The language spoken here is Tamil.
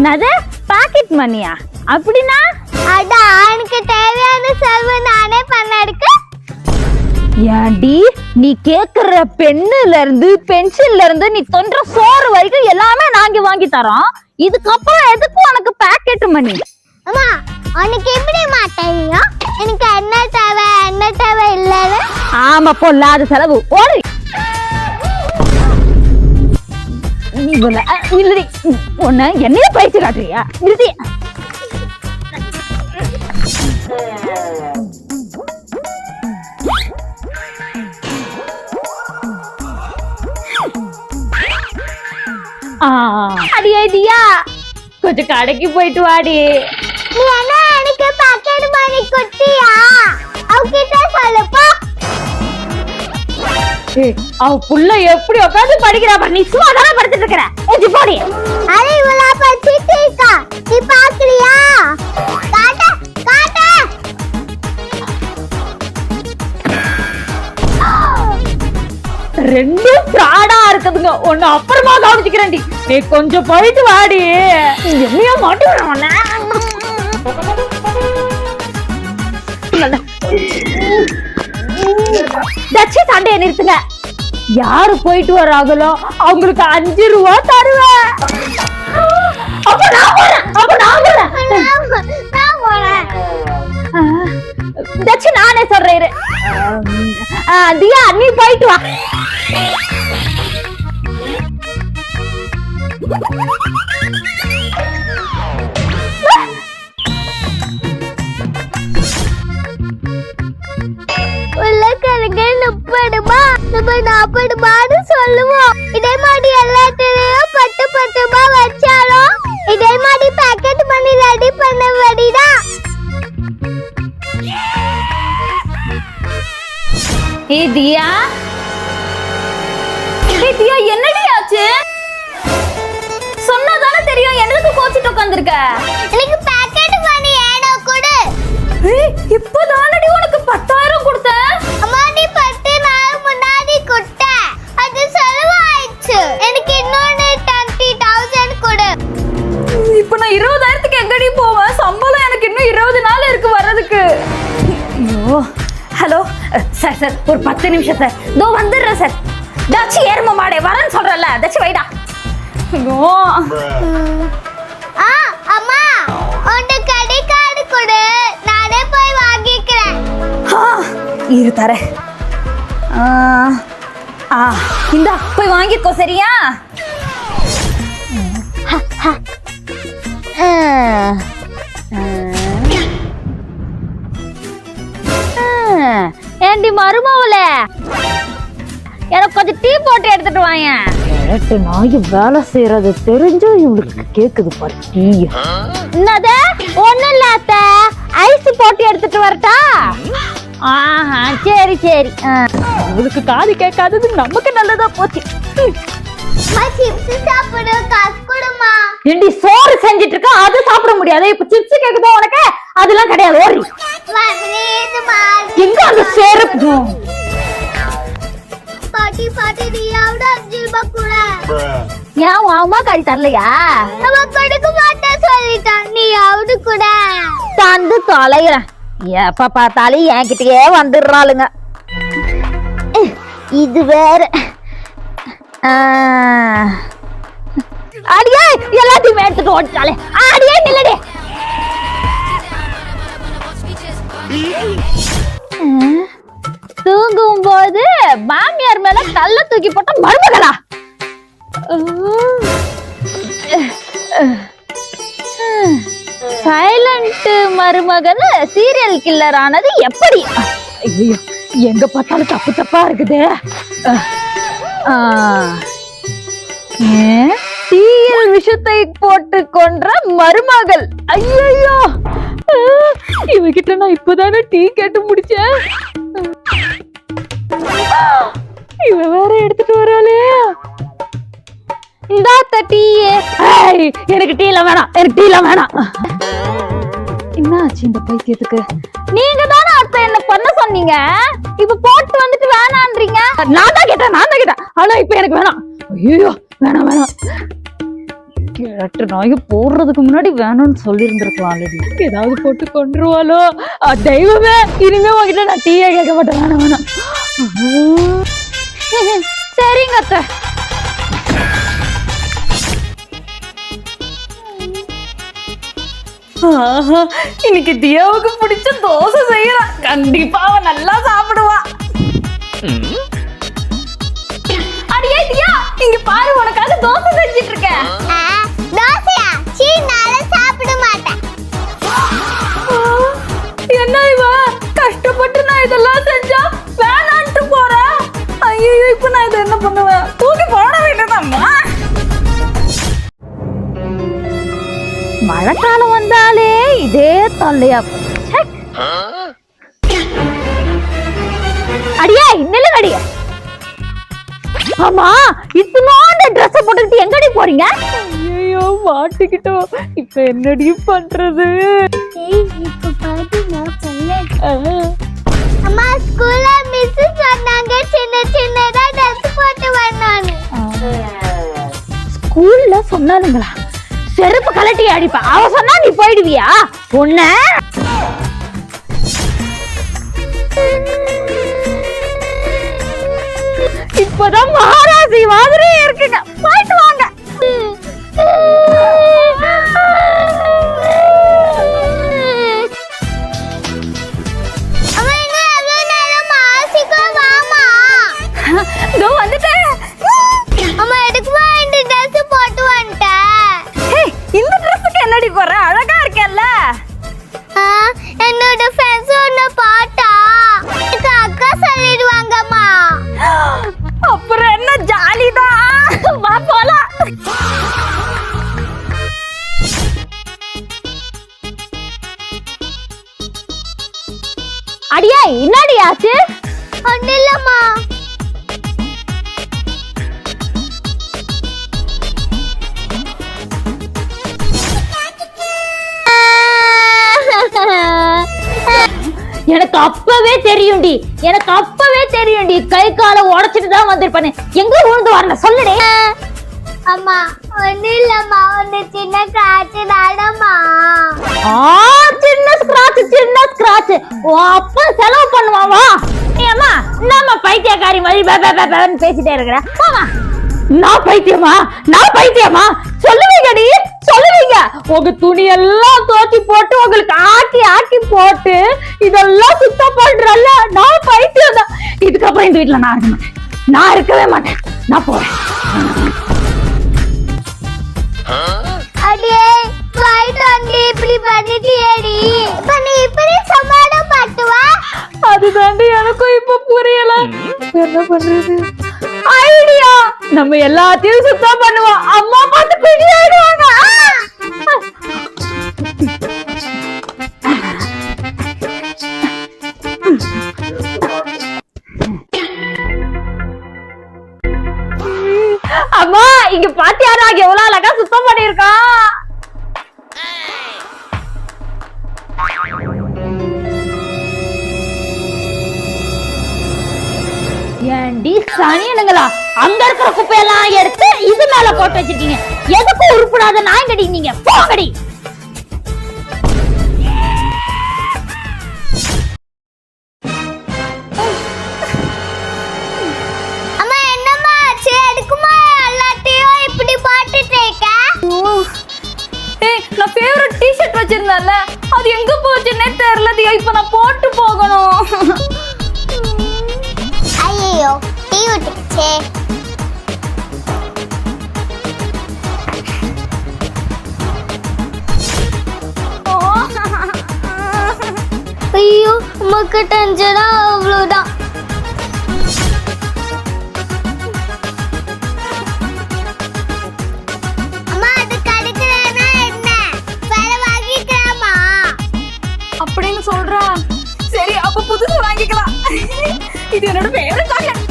நது பாக்கெட் மணியா? அப்படின்னா அதான் எனக்கு தேவையான செலவு நானே பண்ண இருக்கு. ஏண்டி நீ கேக்குற பெண்ணுல இருந்து பென்சில்ல இருந்து நீ தொன்ற சோறு வரைக்கும் எல்லாமே நாங்க வாங்கி தரோம். இதுக்கப்புறம் எதுக்கு உனக்கு பாக்கெட் மணி? அம்மா உனக்கு எப்படிமா தெரியும் எனக்கு என்ன தேவை இல்லைன்னு? ஆமா பொல்லாத செலவு ஓடு. இல்லடி உன்ன என்னைய பயிற்சி காட்டுறியா? நிறுத்தி. அடியா தியா கொஞ்சம் கடைக்கு போயிட்டு வாடி. நீ என்ன எனக்கு பாக்கெட் மணி குட்டியா? அவகிட்ட சொல்லுப்பா. அவ புள்ள எப்படி உட்காந்து படிக்கிறா பாரு. நீ சும்மா தானே படிச்சிட்டு இருக்கற. ஏஞ்சி போடி. அரை இவளா படிச்சிட்டு இருக்கா. நீ பாக்கறியா? காட்ட காட்ட. ரெண்டு ஃப்ராடா இருக்குதுங்க. ஒன்னு அப்புறமா கவனிச்சுக்கிறேன்டி. நீ கொஞ்சம் போயிட்டு வாடி. என்னைய மாட்டி விடுறவன. தச்சி சண்டையை நிறுத்துங்க. யாரு போயிட்டு வராங்களோ அவங்களுக்கு 5 ரூபா தருவேன். அப்ப நான் போறேன். தச்சி நானே சொல்றேன். தியா நீ போயிட்டு வா. உள்ளக்கருக்கு 30 ரூபா 40 ரூபான்னு சொல்லுவோம். இதே மாதிரி எல்லாத்தையும் 10 ரூபாய் வச்சாலும் இதே மாதிரி பேக்கெட் பண்ணி ரெடி பண்ண வேண்டியதான். தியா என்னடி ஆச்சு? சொன்னதானே தெரியும். எனக்கு கோச்சிட்டு உட்கார்ந்திருக்க. எனக்கு பேக்கெட் பண்ணி ஏடோ கொடு. இப்போதானடி உனக்கு 10,000 கொடுத்தேன். அம்மா நீ 10 நாள் முன்னாடி கொடுத்த. அது செலவாயிடுச்சு. எனக்கு இன்னொரு 20,000 கொடு. இப்போ நான் 20,000க்கு எங்கடி போவேன்? சம்பளம் எனக்கு இன்னும் 20 நாள் இருக்கு வர்றதுக்கு. ஐயோ ஹலோ சார் ஒரு 10 நிமிஷம் சார். இதோ வந்துடுறேன் சார். தச்சி ஏறுமா மாடே வரேன்னு சொல்றல. தச்சி வைடா. ஐயோ அம்மா உன்ட கடை கார்டு கொடு. நானே போய் வாங்கிக்கிறேன். இரு தரேன். இந்தா போய் வாங்கிக்கோ சரியா? ஏண்டி மருமவள எனக்கு கொஞ்சம் டீ போட்டு எடுத்துட்டு வாங்க. நாய் வேலை செய்யறது தெரிஞ்சும் இவளுக்கு கேக்குது பாட்டி. என்னது? ஒண்ணு இல்ல அத்தை, ஐஸ் போட்டு எடுத்துட்டு வரட்டா? சரி சரி. உங்களுக்கு காது கேட்காதது நமக்கு நல்லதா போச்சு. ஏண்டி சோறு செஞ்சிட்டு இருக்க அது சாப்பிட முடியாது. இப்ப சிப்ஸ் கேக்குதா உனக்கு? அதெல்லாம் கிடையாது. ஓடி எங்க அந்த சேரு? பாட்டி பாட்டி நீயாவது 5 ரூபாய் கூட. ஏன் உன் அம்மா காடி தரலையா? நம்ம கொடுக்க மாட்டேன் சொல்லிட்டான். நீயாவது கூட. தந்து தொலைகிறேன். எப்ப பார்த்தாலும் என்கிட்டயே வந்துடுறாளுங்க. இது வேற. அடியே எல்லாத்தையும் எடுத்துட்டு ஓடிட்டாலே. அடியே நில்லடி. தூங்கும் போது மாமியார் மேல கல்ல தூக்கி போட்ட மருமகளா? சைலண்ட் மருமகள் சீரியல் கில்லர் ஆனது எப்படி? ஐயோ எங்க பார்த்தாலும் தப்பு தப்பா இருக்குது. தீயில் விஷத்தை போட்டு கொன்ற மருமகள். ஐயோ இவகிட்ட நான் இப்பதானே டீ கேட்டு முடிச்சேன். இவ வேற எடுத்துட்டு வராளே. இந்த டீ. எனக்கு டீல வேணாம். எனக்கு டீல வேணாம். என்ன ஆச்சு இந்த பைத்தியத்துக்கு? நீங்க தானே அத்தை என்ன பண்ண சொன்னீங்க. இப்ப போட்டு வந்துட்டு வேணான்றீங்க. நான் தான் கேட்டேன். ஆனா இப்ப எனக்கு வேணாம். ஐயோ வேணாம் வேணாம். கேட்டு நாய் போடுறதுக்கு முன்னாடி வேணும்னு சொல்லி இருந்திருக்கலாம் ஆல்ரெடி. ஏதாவது போட்டு கொண்டுருவாளோ தெய்வமே. இனிமே உங்ககிட்ட நான் டீயே கேட்க மாட்டேன். வேணாம். சரிங்க அத்தை. இன்னைக்கு தியாவுக்கு பிடிச்ச தோசை செய்யலாம். கண்டிப்பா அவ நல்லா சாப்பிடுவா. அடியே தியா, இங்க பாரு, உனக்காக தோசை செஞ்சிட்டு இருக்கேன். தோசையா? சீ, நான் சாப்பிட மாட்டேன். என்ன இவ கஷ்டப்பட்டு நான் இதெல்லாம் செஞ்சா வேணான்ட்டு போறேன். ஐயோ, இப்ப நான் இதை என்ன பண்ணுவேன்? தூக்கி போட வேண்டியதாம்மா. மழைக்காலம் வந்தாலே இதே தொல்லையா. அடியா இன்னல அடியா. ஆமா, இத்தனோண்ட ட்ரெஸ் போட்டுக்கிட்டு எங்கடி போறீங்க? ஐயோ, மாட்டிக்கிட்டோம். இப்ப என்னடி பண்றது? இப்ப பாத்து நான் சொன்னேன். அம்மா, ஸ்கூல்ல மிஸ் சொன்னாங்க சின்ன சின்னதா ட்ரெஸ் போட்டு வரணும்னு. ஸ்கூல்ல சொன்னானுங்களா? செருப்பு கலட்டி அடிப்பா. அவ சொன்னா நீ போயிடுவியா? பொண்ண இப்பதான் மகாராஜி மாதிரி இருக்குங்க. போயிட்டு வாங்க. என்னடி போற? அழகா இருக்கேல்ல. என்னோட ஃப்ரெண்ட்ஸ் ஒன்னு பாட்டா எனக்கு அக்கா சொல்லிடுவாங்கம்மா. அப்புறம் என்ன, ஜாலிதான். வா போலாம். அடியா என்னடி ஆச்சு? ஒண்ணு இல்லம்மா. எனக்கு அப்பவே தெரியும்டி, எனக்கு அப்பவே தெரியும்டி. கை காலை உடைச்சிட்டு தான் வந்திருப்பானே. எங்க விழுந்து வரணும் சொல்லுடே. அம்மா, ஒண்ணு இல்லம்மா, ஒண்ணு சின்ன கிராட்ச் தானம்மா. சின்ன ஸ்கிராட்ச், சின்ன ஸ்கிராட்ச். அப்ப செலவு பண்ணுவாவா? ஏமா என்னம்மா பைத்தியக்காரி மாதிரி பேசிட்டே இருக்கிற? போமா. நான் பைத்தியமா? நான் பைத்தியமா? சொல்லுவீங்கடி, சொல்லுவீங்க. உங்க துணி எல்லாம் தோச்சி போட்டு உங்களுக்கு ஆட்டி ஆட்டி போட்டு இதெல்லாம் சுத்தம் பண்றல்ல, நான் பைத்தியம் தான். இதுக்கப்புறம் இந்த வீட்டுல நான் இருக்க மாட்டேன். நான் இருக்கவே மாட்டேன். நான் போறேன். அடியே ரைட் அண்டி, இப்படி பண்ணிட்டியேடி. பண்ணி இப்படி சமாடம் பாட்டுவா. அதுதாண்டி எனக்கும் இப்ப புரியல. என்ன பண்றது? ஐடியா, நம்ம எல்லாத்தையும் சுத்தம் பண்ணுவோம். அம்மா பார்த்து பிடி ஆயிடுவாங்க. அம்மா, இங்க பாத்தியாரா எவ்வளவு அழகா சுத்தம் பண்ணிருக்கா? ஏண்டி சனியனுங்களா, அங்க இருக்கிற குப்பையெல்லாம் எடுத்து இது மேல போட்டு வச்சிருக்கீங்க. எதுக்கும் உருப்படாத நாய்ங்கடி நீங்க. போங்கடி. அம்மா, என்னம்மா ஆச்சு? எடுக்குமா எல்லாத்தையும் இப்படி போட்டுட்டு இருக்க? நான் ஃபேவரட் டி-ஷர்ட் வச்சிருந்தேன்ல, அது எங்க போச்சுன்னே தெரியல. இப்ப நான் போட்டு போகணும். ஐயோ, டீ ஊத்திச்சே. ஐயோ, உமக்கு டென்ஷனா அவ்வளவுதான். அம்மா, அது கடுக்கலனா என்ன? வேற வாங்கிக்கலாமா? அப்படின்னு சொல்றா. சரி, அப்ப புதுசு வாங்கிக்கலாம். இது என்னோட ஃபேவரட் சாக்லேட்.